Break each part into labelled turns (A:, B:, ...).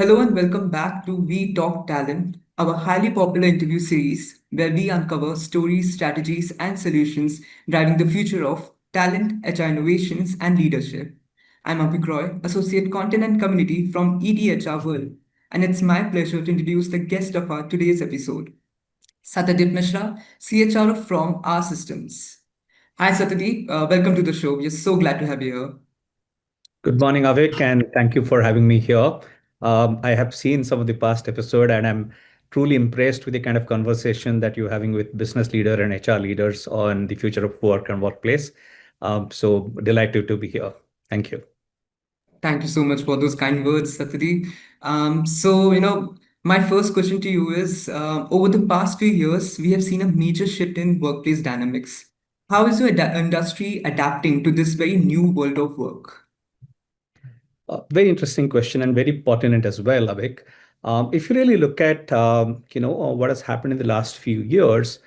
A: Hello and welcome back to We Talk Talent, our highly popular interview series where we uncover stories, strategies, and solutions driving the future of talent, HR innovations, and leadership. I'm Abhik Roy, Associate Content and Community from EDHR World, and it's my pleasure to introduce the guest of our today's episode, Satyadeep Mishra, CHRO from R Systems. Hi Satyadeep, welcome to the show. We're so glad to have you here.
B: Good morning, Avik, and thank you for having me here. I have seen some of the past episode, and I'm truly impressed with the kind of conversation that you're having with business leader and HR leaders on the future of work and workplace. So delighted to be here. Thank you.
A: Thank you so much for those kind words, Satyadi. My first question to you is, over the past few years, we have seen a major shift in workplace dynamics. How is your industry adapting to this very new world of work?
B: Very interesting question and very pertinent as well, Avik. If you really look at what has happened in the last few years,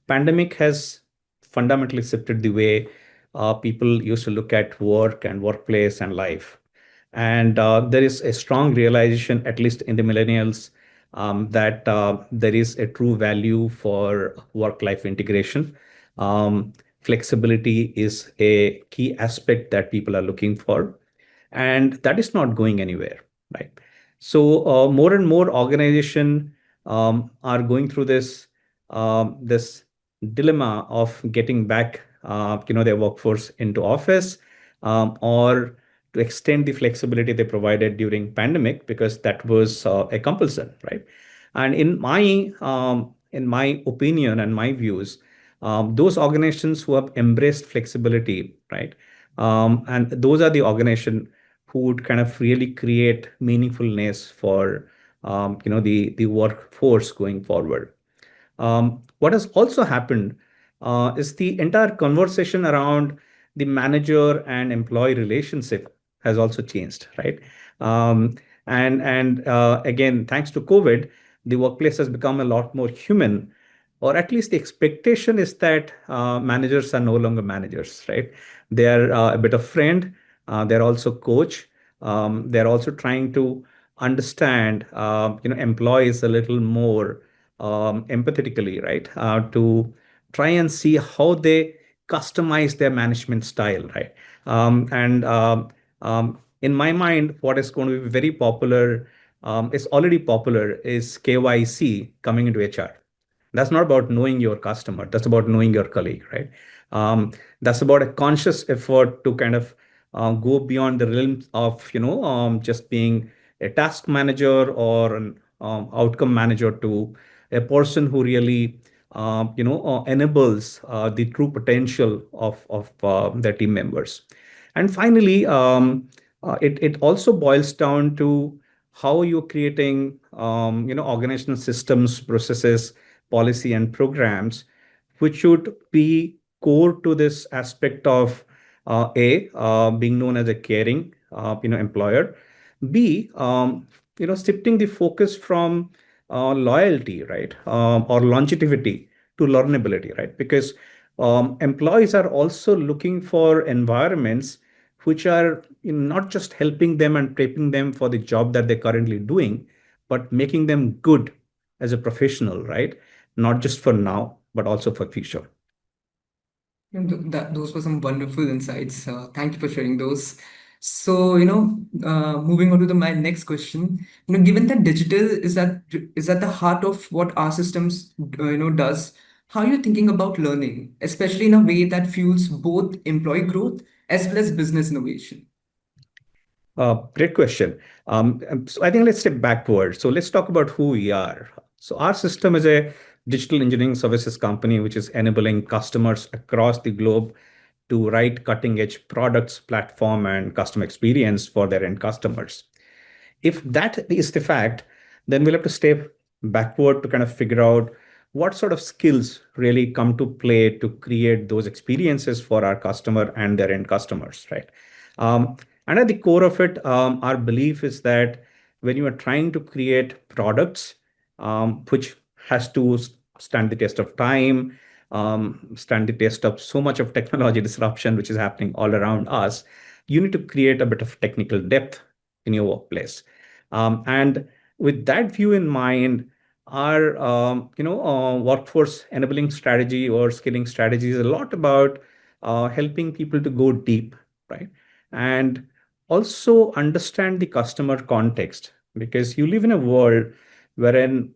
B: pandemic has fundamentally shifted the way people used to look at work and workplace and life. And there is a strong realization, at least in the millennials, that there is a true value for work-life integration. Flexibility is a key aspect that people are looking for, and that is not going anywhere, right? So more and more organization are going through this dilemma of getting back their workforce into office, or to extend the flexibility they provided during pandemic, because that was a compulsion, right? And in my opinion and my views, those organizations who have embraced flexibility, right, and those are the organization who would kind of really create meaningfulness for the workforce going forward. What has also happened is the entire conversation around the manager and employee relationship has also changed, right? Um, and again, thanks to COVID, the workplace has become a lot more human, or at least the expectation is that managers are no longer managers, right? They are a bit of friend. They're also coach. They're also trying to understand, employees a little more empathetically, right? To try and see how they customize their management style, right? And In my mind, what is going to be very popular, is already popular, is KYC coming into HR. That's not about knowing your customer. That's about knowing your colleague, right? That's about a conscious effort to kind of go beyond the realms of just being a task manager or an outcome manager, to a person who really enables the true potential of their team members. And finally, it also boils down to how you're creating organizational systems, processes, policy, and programs, which should be core to this aspect of being known as a caring employer. B, shifting the focus from loyalty, right, or longevity, to learnability, right? Because employees are also looking for environments which are not just helping them and prepping them for the job that they're currently doing, but making them good as a professional, right? Not just for now, but also for future.
A: Those were some wonderful insights. Thank you for sharing those. Moving on to my next question, given that digital is at the heart of what our systems, does, how are you thinking about learning, especially in a way that fuels both employee growth as well as business innovation?
B: Great question. So I think let's step backward. So let's talk about who we are. So our system is a digital engineering services company, which is enabling customers across the globe to write cutting edge products, platform, and customer experience for their end customers. If that is the fact, then we'll have to step backward to kind of figure out what sort of skills really come to play to create those experiences for our customer and their end customers, right? Um, and at the core of it, our belief is that when you are trying to create products, which has to stand the test of time, stand the test of so much of technology disruption, which is happening all around us, you need to create a bit of technical depth in your workplace. And with that view in mind, our workforce enabling strategy or skilling strategy is a lot about helping people to go deep, right? And also understand the customer context, because you live in a world wherein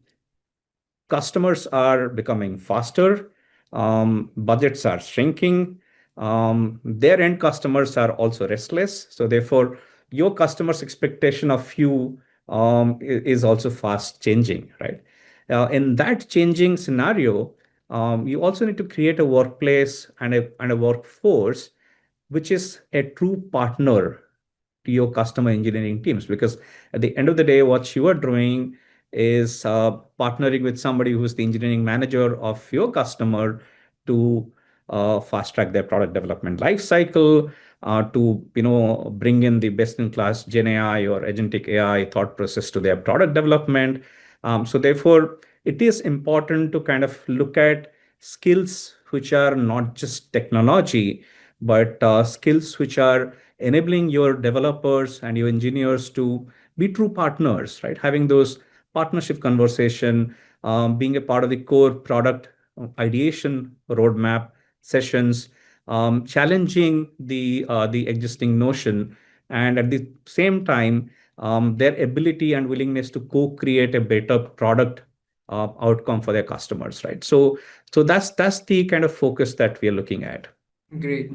B: customers are becoming faster, budgets are shrinking, their end customers are also restless. So therefore, your customers' expectation of you is also fast changing, right? In that changing scenario, you also need to create a workplace and a workforce which is a true partner to your customer engineering teams, because at the end of the day what you are doing is partnering with somebody who's the engineering manager of your customer to fast track their product development life cycle, to bring in the best in class gen ai or agentic ai thought process to their product development. So therefore it is important to kind of look at skills which are not just technology, but skills which are enabling your developers and your engineers to be true partners, right? Having those partnership conversation, being a part of the core product ideation roadmap sessions, challenging the existing notion, and at the same time, their ability and willingness to co-create a better product outcome for their customers, right? So that's the kind of focus that we are looking at.
A: Great.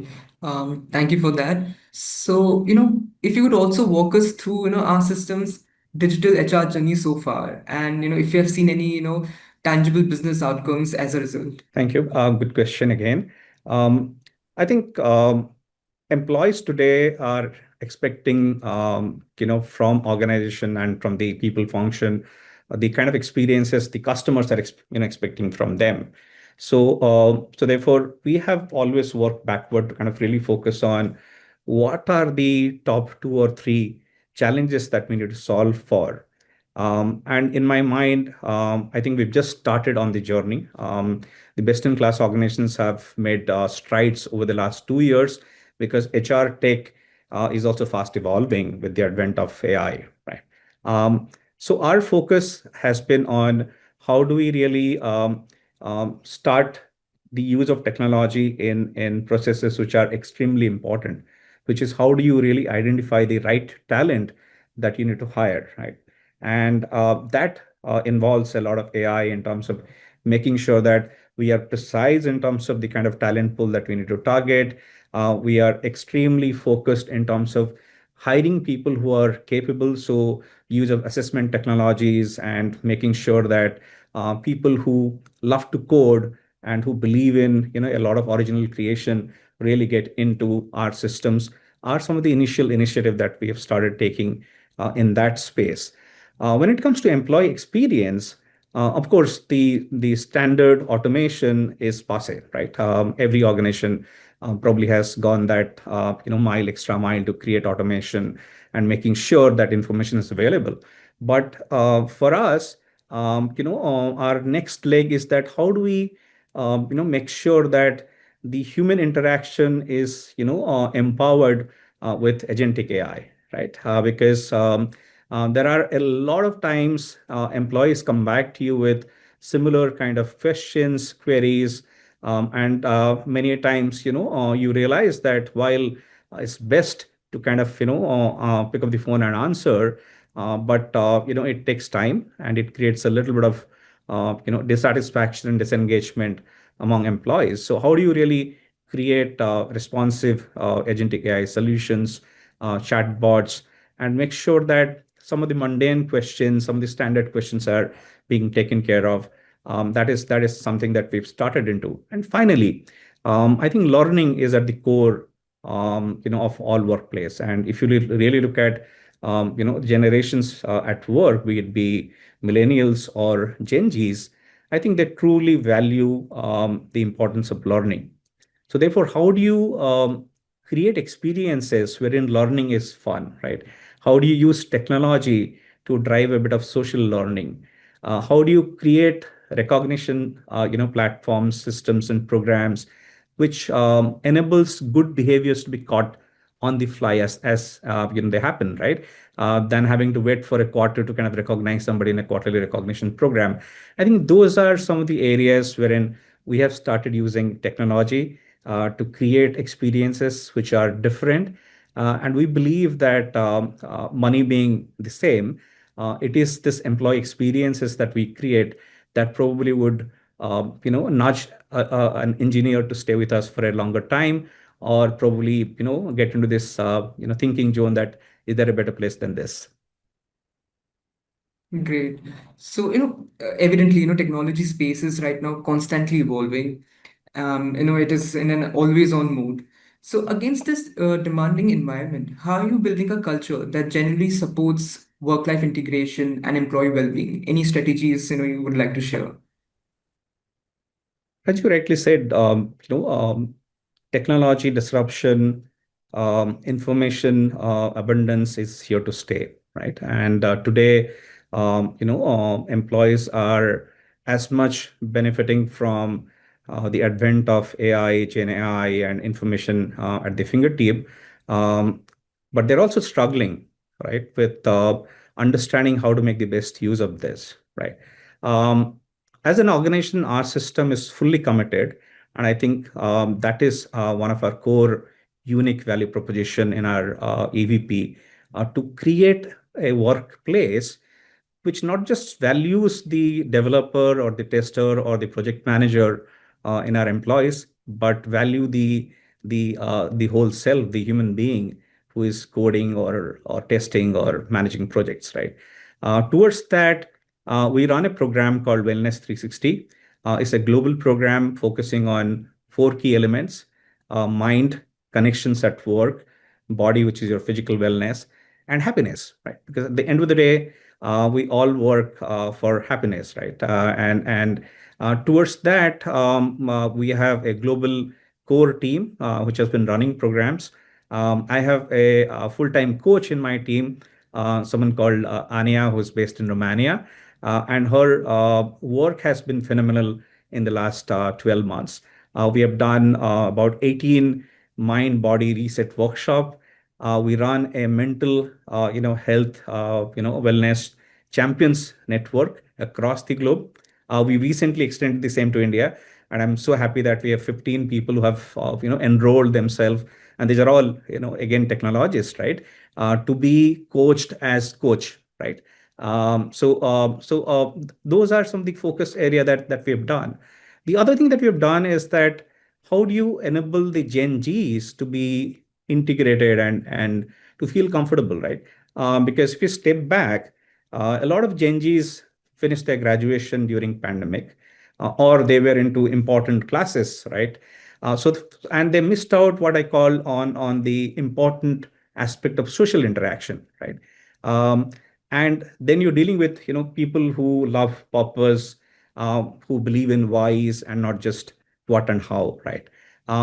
A: Thank you for that. So, if you could also walk us through, our system's digital HR journey so far, and, if you have seen any, tangible business outcomes as a result.
B: Thank you. Good question again. Um, I think employees today are expecting, from organization and from the people function, the kind of experiences the customers are, expecting from them. So therefore, we have always worked backward to kind of really focus on what are the top two or three challenges that we need to solve for. And in my mind, I think we've just started on the journey. The best-in-class organizations have made strides over the last 2 years because HR tech is also fast evolving with the advent of AI, right? So our focus has been on how do we really start the use of technology in processes which are extremely important, which is how do you really identify the right talent that you need to hire, right? And that involves a lot of AI in terms of making sure that we are precise in terms of the kind of talent pool that we need to target. We are extremely focused in terms of hiring people who are capable. So use of assessment technologies and making sure that people who love to code and who believe in a lot of original creation really get into our systems are some of the initial initiative that we have started taking in that space. When it comes to employee experience, of course, the standard automation is passe, right? Every organization probably has gone that extra mile to create automation and making sure that information is available. But for us, our next leg is that how do we make sure that the human interaction is empowered with agentic AI, right? Because there are a lot of times employees come back to you with similar kind of questions, queries, and many a times, you realize that while it's best to kind of, pick up the phone and answer, but it takes time and it creates a little bit of, dissatisfaction and disengagement among employees. So how do you really create responsive agentic AI solutions, chatbots, and make sure that some of the mundane questions, some of the standard questions are being taken care of. That is something that we've started into. And finally, I think learning is at the core, of all workplace. And if you really look at, generations at work, be it be millennials or Gen Zs, I think they truly value the importance of learning. So therefore, how do you create experiences wherein learning is fun, right? How do you use technology to drive a bit of social learning? How do you create recognition, platforms, systems, and programs which enables good behaviors to be caught on the fly as they happen, right? Than having to wait for a quarter to kind of recognize somebody in a quarterly recognition program. I think those are some of the areas wherein we have started using technology to create experiences which are different. And we believe that money being the same, it is this employee experiences that we create that probably would nudge an engineer to stay with us for a longer time, or probably get into this thinking zone that is there a better place than this.
A: Great. So, evidently, technology space is right now constantly evolving. It is in an always on mode. So, against this demanding environment, how are you building a culture that generally supports work-life integration and employee well-being? Any strategies, you would like to share?
B: As you rightly said, technology disruption, information abundance is here to stay, right? And today, employees are as much benefiting from the advent of AI, Gen AI, and information at the fingertip, um, but they're also struggling, right, with understanding how to make the best use of this, right? Um, as an organization, our system is fully committed, and I think that is one of our core unique value proposition in our EVP to create a workplace which not just values the developer or the tester or the project manager in our employees, but value the whole self, the human being who is coding or testing or managing projects, right? Towards that, we run a program called Wellness 360. It's a global program focusing on four key elements: mind, connections at work, body, which is your physical wellness, and happiness, right? Because at the end of the day, we all work for happiness, right? And towards that, we have a global core team which has been running programs. I have a full-time coach in my team, someone called Ania, who's based in Romania, and her work has been phenomenal in the last 12 months. We have done about 18 mind body reset workshop. We run a mental health wellness champions network across the globe. We recently extended the same to India, and I'm so happy that we have 15 people who have enrolled themselves, and these are all again technologists, right? To be coached as coach, right? Those are some of the focus area that we have done. The other thing that we have done is that how do you enable the Gen Zs to be integrated and to feel comfortable, right? Because if you step back, a lot of Gen Zs finished their graduation during pandemic, or they were into important classes, right? And they missed out what I call on the important aspect of social interaction, right? Um, and then you're dealing with people who love purpose, who believe in whys and not just what and how, right?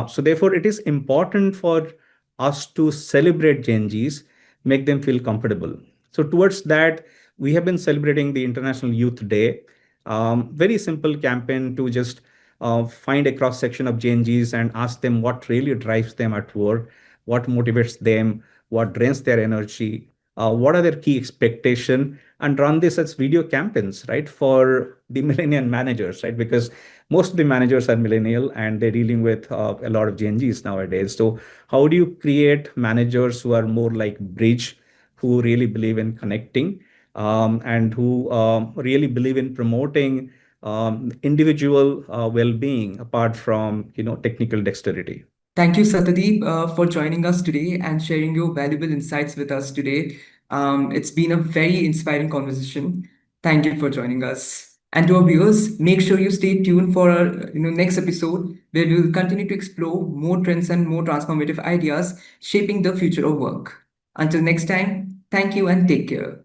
B: So therefore, it is important for us to celebrate Gen Zs, make them feel comfortable. So towards that, we have been celebrating the International Youth Day. Very simple campaign to just find a cross section of Gen Zs and ask them what really drives them at work, what motivates them, what drains their energy, what are their key expectation, and run this as video campaigns, right, for the millennial managers, right? Because most of the managers are millennial and they're dealing with a lot of Gen Zs nowadays. So how do you create managers who are more like bridge, who really believe in connecting, and who really believe in promoting individual well-being apart from technical dexterity?
A: Thank you, Satyadeep, for joining us today and sharing your valuable insights with us today. It's been a very inspiring conversation. Thank you for joining us. And to our viewers, make sure you stay tuned for our next episode where we will continue to explore more trends and more transformative ideas shaping the future of work. Until next time, thank you and take care.